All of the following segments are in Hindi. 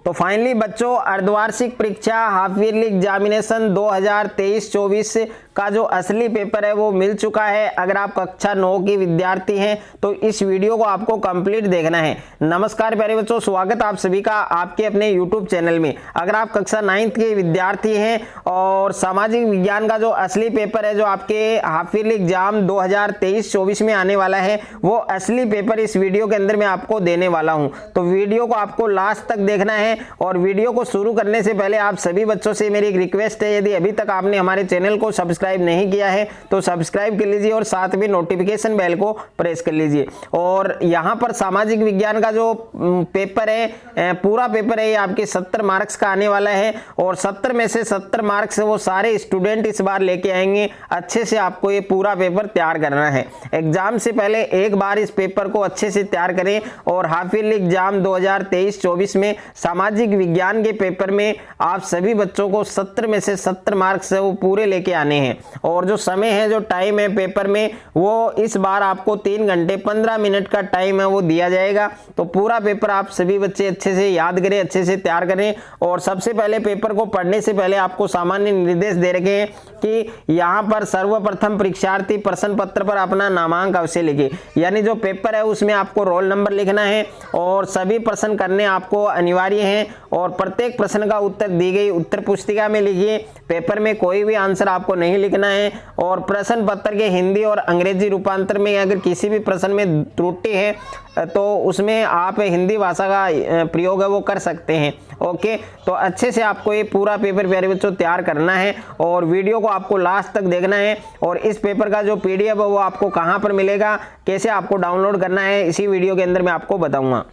तो फाइनली बच्चों अर्धवार्षिक परीक्षा हाफ ईयरली एग्जामिनेशन 2023-24 का जो असली पेपर है वो मिल चुका है। अगर आप कक्षा 9 की विद्यार्थी हैं तो इस वीडियो को आपको कंप्लीट देखना है। नमस्कार प्यारे बच्चों, स्वागत आप सभी का आपके अपने YouTube चैनल में। अगर आप कक्षा 9 के विद्यार्थी हैं और सामाजिक विज्ञान का जो असली पेपर है जो आपके हाफ ईयरली एग्जाम 2023-24 में आने वाला है, वो असली पेपर इस वीडियो के अंदर मैं आपको देने वाला हूं। तो वीडियो को आपको लास्ट तक देखना है और वीडियो को शुरू करने से पहले आप सभी बच्चों से मेरी एक रिक्वेस्ट है, यदि अभी तक आपने हमारे चैनल को सब्सक्राइब नहीं किया है तो सब्सक्राइब कर लीजिए और साथ में नोटिफिकेशन बेल को प्रेस कर लीजिए। और यहाँ पर सामाजिक विज्ञान का जो पेपर है, पूरा पेपर है, ये आपके 70 मार्क्स का आने वाला है और 70 में से 70 मार्क्स वो सारे स्टूडेंट इस बार लेके आएंगे। अच्छे से आपको ये पूरा पेपर तैयार करना है। एग्जाम से पहले एक बार इस पेपर को अच्छे से तैयार करें और हाफ ईयरली एग्जाम 2023-24 में सामाजिक विज्ञान के पेपर में आप सभी बच्चों को 70 में से 70 मार्क्स वो पूरे लेके आने हैं। और जो समय है, जो टाइम है पेपर में, वो इस बार आपको 3 घंटे 15 मिनट का टाइम है वो दिया जाएगा। तो पूरा पेपर आप सभी बच्चे अच्छे से याद करें, अच्छे से तैयार करें। और सबसे पहले पेपर को पढ़ने से पहले आपको सामान्य निर्देश दे रखे हैं कि यहाँ पर सर्वप्रथम परीक्षार्थी प्रश्न पत्र पर अपना नामांक अवश्य लिखे, यानी जो पेपर है उसमें आपको रोल नंबर लिखना है और सभी प्रश्न करने आपको अनिवार्य हैं और प्रत्येक प्रश्न का उत्तर दी गई उत्तर पुस्तिका में लिखिए। पेपर में कोई भी आंसर आपको नहीं लिखना है और प्रश्न पत्र के हिंदी और अंग्रेजी रूपांतर में अगर किसी भी प्रश्न में त्रुटि है तो उसमें आप हिंदी भाषा का प्रयोग है वो कर सकते हैं। ओके, तो अच्छे से आपको ये पूरा पेपर प्यारे बच्चों तैयार करना है और वीडियो को आपको लास्ट तक देखना है। और इस पेपर का जो PDF है वो आपको कहाँ पर मिलेगा, कैसे आपको डाउनलोड करना है, इसी वीडियो के अंदर मैं आपको बताऊंगा।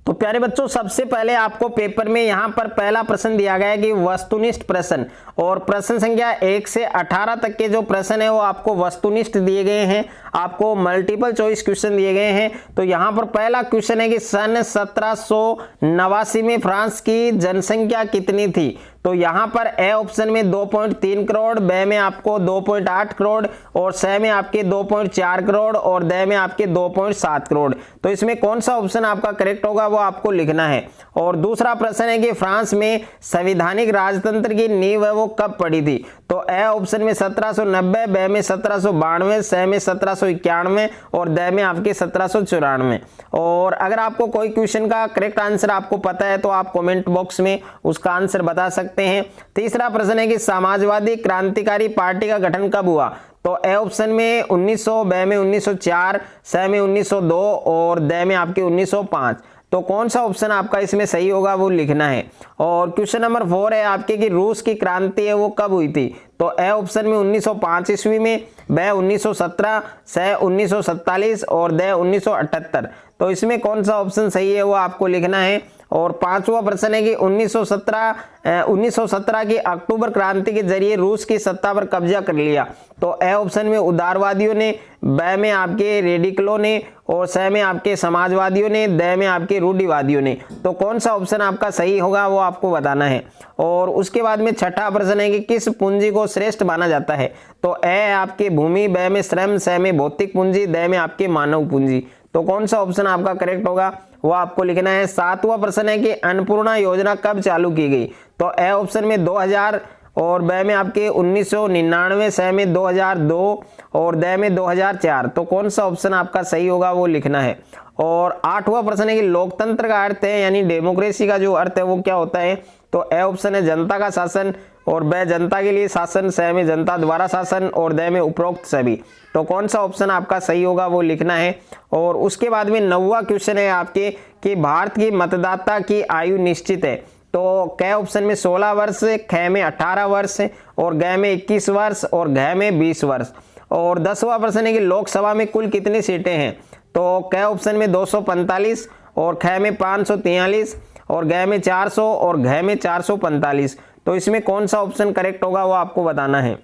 तो प्यारे बच्चों, सबसे पहले आपको पेपर में यहाँ पर पहला प्रश्न दिया गया है कि वस्तुनिष्ठ प्रश्न, और प्रश्न संख्या 1 से 18 तक के जो प्रश्न है वो आपको वस्तुनिष्ठ दिए गए हैं। आपको मल्टीपल चॉइस क्वेश्चन दिए गए हैं। तो यहाँ पर पहला क्वेश्चन है कि सन 1789 में फ्रांस की जनसंख्या कितनी थी। तो यहाँ पर ए ऑप्शन में 2.3 करोड़, बे में आपको 2.8 करोड़ और स में आपके 2.4 करोड़ और द में आपके 2.7 करोड़। तो इसमें कौन सा ऑप्शन आपका करेक्ट होगा वो आपको लिखना है। और दूसरा प्रश्न है कि फ्रांस में संवैधानिक राजतंत्र की नींव है वो कब पड़ी थी। तो ए ऑप्शन में 1790, बे में 1792, स में 1791 और द में आपके 1794। और अगर आपको कोई क्वेश्चन का करेक्ट आंसर आपको पता है तो आप कमेंट बॉक्स में उसका आंसर बता सकते हैं। तीसरा प्रश्न है कि समाजवादी क्रांतिकारी पार्टी का गठन कब हुआ। तो ए ऑप्शन में 1900, बे में 1904, स में 1902 और द में आपके 1905। तो कौन सा ऑप्शन आपका इसमें सही होगा वो लिखना है। और क्वेश्चन नंबर 4 है आपके कि रूस की क्रांति है वो कब हुई थी। तो ए ऑप्शन में 1905 ईस्वी में, बे 1917, स 1947 और द 1978। तो इसमें कौन सा ऑप्शन सही है वो आपको लिखना है। और पांचवा प्रश्न है कि 1917 की अक्टूबर क्रांति के जरिए रूस की सत्ता पर कब्जा कर लिया। तो ए ऑप्शन में उदारवादियों ने, बे में आपके रेडिकलों ने और स में आपके समाजवादियों ने, द में आपके रूढ़िवादियों ने। तो कौन सा ऑप्शन आपका सही होगा वो आपको बताना है। और उसके बाद में छठा प्रश्न है कि किस पूंजी को श्रेष्ठ माना जाता है। तो ए आपके भूमि, बे में श्रम, स में भौतिक पूंजी, द में आपके मानव पूंजी। तो कौन सा ऑप्शन आपका करेक्ट होगा वो आपको लिखना है। सातवां प्रश्न है कि अन्नपूर्णा योजना कब चालू की गई। तो ए ऑप्शन में 2000 और बे में आपके 1999, स में 2002 और द में 2004। तो कौन सा ऑप्शन आपका सही होगा वो लिखना है। और आठवां प्रश्न है कि लोकतंत्र का अर्थ है, यानी डेमोक्रेसी का जो अर्थ है वो क्या होता है। तो ए ऑप्शन है जनता का शासन और बे जनता के लिए शासन, स में जनता द्वारा शासन और द में उपरोक्त सभी। तो कौन सा ऑप्शन आपका सही होगा वो लिखना है। और उसके बाद में 9वां क्वेश्चन है आपके कि भारत की मतदाता की आयु निश्चित है। तो क ऑप्शन में 16 वर्ष, ख में 18 वर्ष और ग में 21 वर्ष और घ में 20 वर्ष। और 10वां प्रश्न है कि लोकसभा में कुल कितनी सीटें हैं। तो क ऑप्शन में 245 और ख में 543 और ग में 400 और घ में 445। तो इसमें कौन सा ऑप्शन करेक्ट होगा वो आपको बताना है।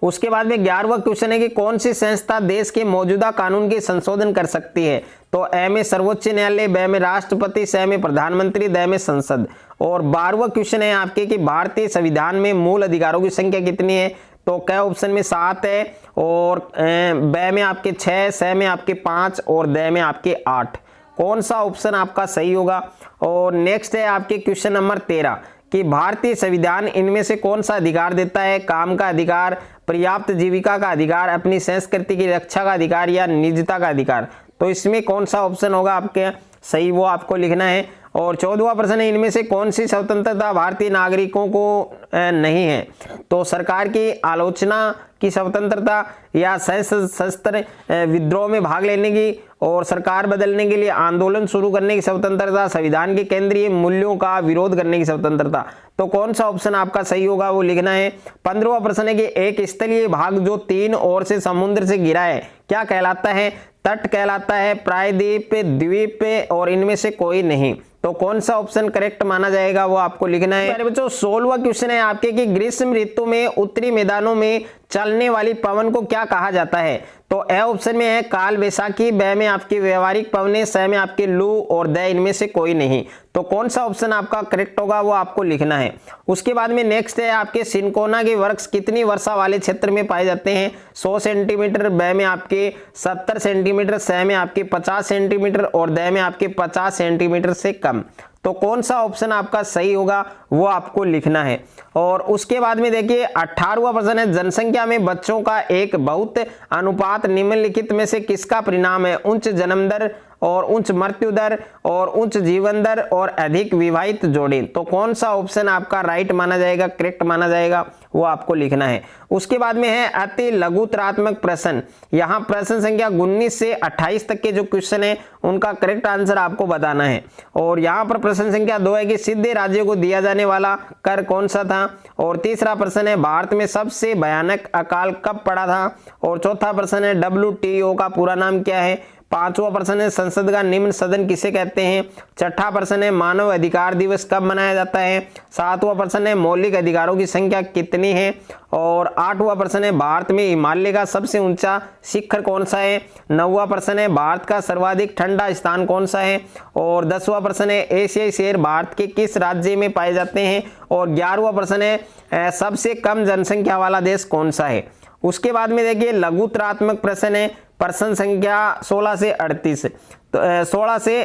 उसके बाद में 11वां क्वेश्चन है कि कौन सी संस्था देश के मौजूदा कानून के संशोधन कर सकती है। तो ए में सर्वोच्च न्यायालय, बे में राष्ट्रपति, स में प्रधानमंत्री, द में संसद। और 12वां क्वेश्चन है आपके कि भारतीय संविधान में मूल अधिकारों की संख्या कितनी है। तो क ऑप्शन में 7 है और बे में आपके 6, स में आपके 5 और द में आपके 8। कौन सा ऑप्शन आपका सही होगा। और नेक्स्ट है आपके क्वेश्चन नंबर 13 कि भारतीय संविधान इनमें से कौन सा अधिकार देता है, काम का अधिकार, पर्याप्त जीविका का अधिकार, अपनी संस्कृति की रक्षा का अधिकार या निजता का अधिकार। तो इसमें कौन सा ऑप्शन होगा आपके सही, वो आपको लिखना है। और 14वां प्रश्न है, इनमें से कौन सी स्वतंत्रता भारतीय नागरिकों को नहीं है। तो सरकार की आलोचना की स्वतंत्रता या सशस्त्र विद्रोह में भाग लेने की और सरकार बदलने के लिए आंदोलन शुरू करने की स्वतंत्रता, संविधान के केंद्रीय मूल्यों का विरोध करने की स्वतंत्रता। तो कौन सा ऑप्शन आपका सही होगा वो लिखना है। 15वां प्रश्न है कि एक स्थलीय भाग जो 3 ओर से समुद्र से घिरा है क्या कहलाता है, तट कहलाता है, प्रायद्वीप, द्वीप और इनमें से कोई नहीं। तो कौन सा ऑप्शन करेक्ट माना जाएगा वो आपको लिखना है। प्यारे बच्चों 16वां क्वेश्चन है आपके कि ग्रीष्म ऋतु में उत्तरी मैदानों में चलने वाली पवन को क्या कहा जाता है। तो ए ऑप्शन में है काल वैशाखी, ब में आपकी व्यवहारिक पवनें, स में आपके लू और द इनमें से कोई नहीं। तो कौन सा ऑप्शन आपका करेक्ट होगा वो आपको लिखना है। उसके बाद में नेक्स्ट है आपके सिनकोना के वृक्ष कितनी वर्षा वाले क्षेत्र में पाए जाते हैं। 100 सेंटीमीटर, ब में आपके 70 सेंटीमीटर, स में आपके 50 सेंटीमीटर और द में आपके 50 सेंटीमीटर से कम। तो कौन सा ऑप्शन आपका सही होगा वो आपको लिखना है। और उसके बाद में देखिए 18वां प्रश्न है जनसंख्या में बच्चों का एक बहुत अनुपात निम्नलिखित में से किसका परिणाम है। उच्च जन्म दर और उच्च मृत्यु दर और उच्च जीवन दर और अधिक विवाहित जोड़े। तो कौन सा ऑप्शन आपका राइट माना जाएगा, करेक्ट माना जाएगा वो आपको लिखना है। उसके बाद में है अति लघुतरात्मक प्रश्न। यहाँ प्रश्न संख्या 19 से 28 तक के जो क्वेश्चन है उनका करेक्ट आंसर आपको बताना है। और यहाँ पर प्रश्न संख्या 2 है कि सीधे राज्यों को दिया जाने वाला कर कौन सा था। और तीसरा प्रश्न है भारत में सबसे भयानक अकाल कब पड़ा था। और चौथा प्रश्न है WTO का पूरा नाम क्या है। 5वां प्रश्न है संसद का निम्न सदन किसे कहते हैं। 6ठा प्रश्न है मानव अधिकार दिवस कब मनाया जाता है। 7वां प्रश्न है मौलिक अधिकारों की संख्या कितनी है। और 8वां प्रश्न है भारत में हिमालय का सबसे ऊंचा शिखर कौन सा है। 9वां प्रश्न है भारत का सर्वाधिक ठंडा स्थान कौन सा है। और 10वां प्रश्न है एशियाई शेर भारत के किस राज्य में पाए जाते हैं। और 11वां प्रश्न है सबसे कम जनसंख्या वाला देश कौन सा है। उसके बाद में देखिए लघुतरात्मक प्रश्न है प्रश्न संख्या 16 से 38। तो 16 से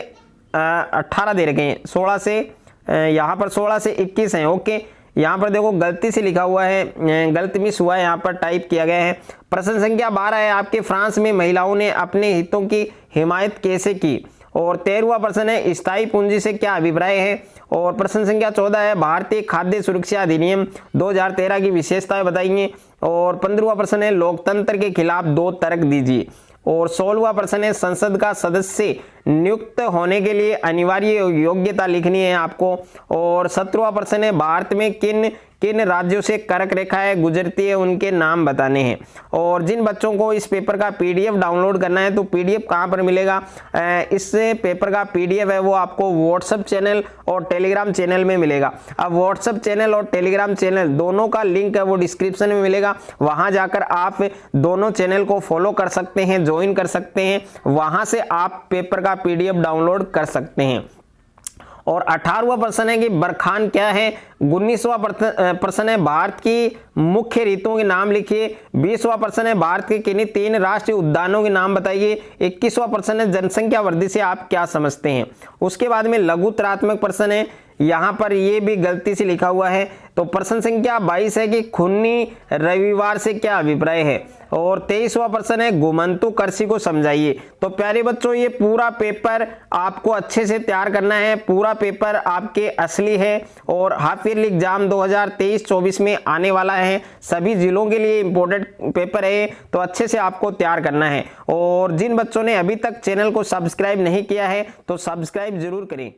18 दे रखे हैं, 16 से यहाँ पर 16 से 21 हैं। ओके, यहाँ पर देखो गलती से लिखा हुआ है, गलत मिस हुआ है, यहाँ पर टाइप किया गया है। प्रश्न संख्या 12 है आपके फ्रांस में महिलाओं ने अपने हितों की हिमायत कैसे की। और 13वां प्रश्न है स्थायी पूंजी से क्या अभिप्राय है। और प्रश्न संख्या 14 है भारतीय खाद्य सुरक्षा अधिनियम 2013 की विशेषताएं बताइए। और 15वां प्रश्न है लोकतंत्र के खिलाफ 2 तर्क दीजिए। और 16वां प्रश्न है संसद का सदस्य नियुक्त होने के लिए अनिवार्य योग्यता लिखनी है आपको। और 17वां प्रश्न है भारत में किन किन राज्यों से कर्क रेखाएं गुजरती है उनके नाम बताने हैं। और जिन बच्चों को इस पेपर का PDF डाउनलोड करना है तो PDF कहाँ पर मिलेगा। इस पेपर का PDF है वो आपको WhatsApp चैनल और टेलीग्राम चैनल में मिलेगा। अब WhatsApp चैनल और टेलीग्राम चैनल दोनों का लिंक है वो डिस्क्रिप्शन में मिलेगा, वहां जाकर आप दोनों चैनल को फॉलो कर सकते हैं, ज्वाइन कर सकते हैं, वहां से आप पेपर का PDF डाउनलोड कर सकते हैं। और 18वां प्रश्न है कि बरखान क्या है। 19वां प्रश्न है भारत की मुख्य ऋतुओं के नाम लिखिए। 20वां प्रश्न है भारत के किन्हीं 3 राष्ट्रीय उद्यानों के नाम बताइए। 21वां प्रश्न है जनसंख्या वृद्धि से आप क्या समझते हैं। उसके बाद में लघुतरात्मक प्रश्न है, यहाँ पर ये भी गलती से लिखा हुआ है। तो प्रश्न संख्या 22 है कि खूनी रविवार से क्या अभिप्राय है। और 23वां प्रश्न है घुमंतु कृषि को समझाइए। तो प्यारे बच्चों ये पूरा पेपर आपको अच्छे से तैयार करना है। पूरा पेपर आपके असली है और हाफ ईयरली एग्जाम 2023-24 में आने वाला है। सभी जिलों के लिए इंपॉर्टेंट पेपर है, तो अच्छे से आपको तैयार करना है। और जिन बच्चों ने अभी तक चैनल को सब्सक्राइब नहीं किया है तो सब्सक्राइब जरूर करें।